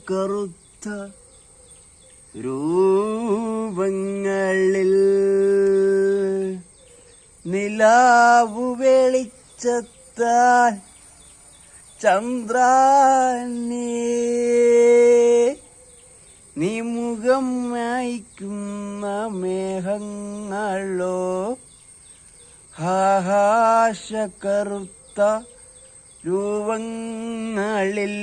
കറുത്ത രൂപങ്ങളിൽ നിലാവു വെളിച്ചത്താൽ ചന്ദ്രനേ നീ മുഖം മായ്ക്കുന്ന മേഘങ്ങളോ കറുത്ത രൂപങ്ങളിൽ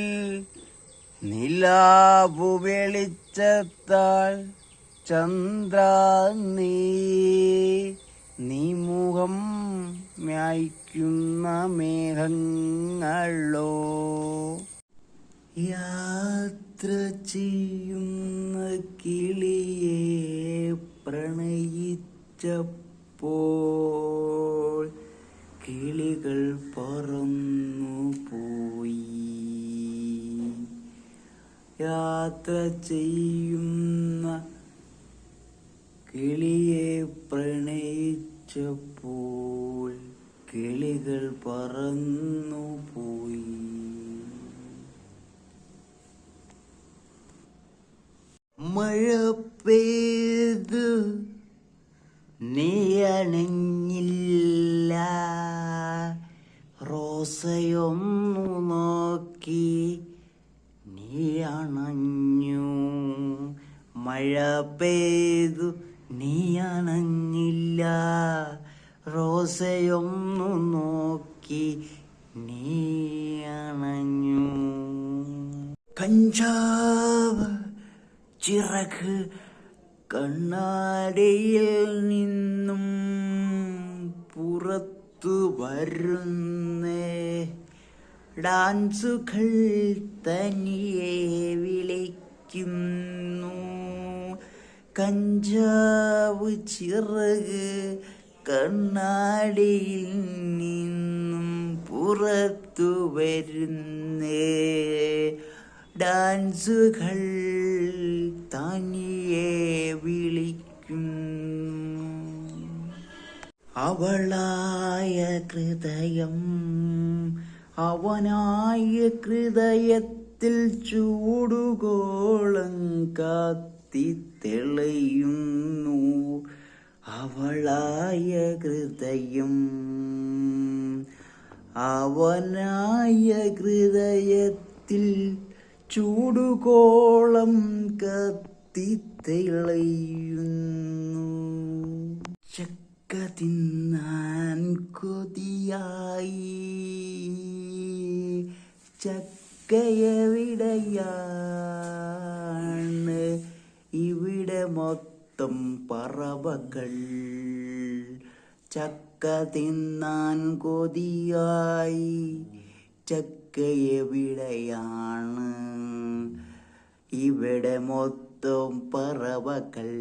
നിലാവു വെളിച്ചത്താൽ ചന്ദ്രനേ നീ മുഖം മായ്ക്കുന്ന മേഘങ്ങളോ യാത്ര ചെയ്യുന്ന കിളിയെ പ്രണയിച്ചപ്പോൾ കിളികൾ പറന്നു പോയി. യാത്ര ചെയ്യുന്ന കിളിയെ പ്രണയിച്ചപ്പോൾ കിളികൾ പറന്നു പോയി. മഴ പെയ്തു നീ അണഞ്ഞില്ല, റോസയൊന്നു നോക്കി നീ അണഞ്ഞു. മഴ പെയ്തു നീ അണഞ്ഞില്ല, റോസയൊന്നു നോക്കി നീ അണഞ്ഞു. കഞ്ചാവ് ചിറക് കണ്ണാടിയിൽ നിന്നും പുറത്തു വരുന്നേ, ഡാൻസുകൾ തനിയെ വിളിക്കുന്നു. കഞ്ചാവ് ചിറക് കണ്ണാടിയിൽ നിന്നും പുറത്തു വരുന്നേ, ഡാൻസുകൾ തനിയെ വിളിക്കുന്നു. അവളായ ഹൃദയം അവനായ ഹൃദയത്തിൽ ചൂടുകോളം കത്തിത്തെളിയുന്നു. അവളായ ഹൃദയം അവനായ ഹൃദയത്തിൽ ചൂടുകോളം കത്തിത്തെളിയുന്നു. ചക്ക തിന്നാൻ കൊതിയായി, ചക്കയെവിടെയാണ്? ഇവിടെ മൊത്തം പറവകൾ. ചക്ക തിന്നാൻ കൊതിയായി, ചക്കയെവിടെയാണ്? ഇവിടെ മൊത്തം പറവകൾ.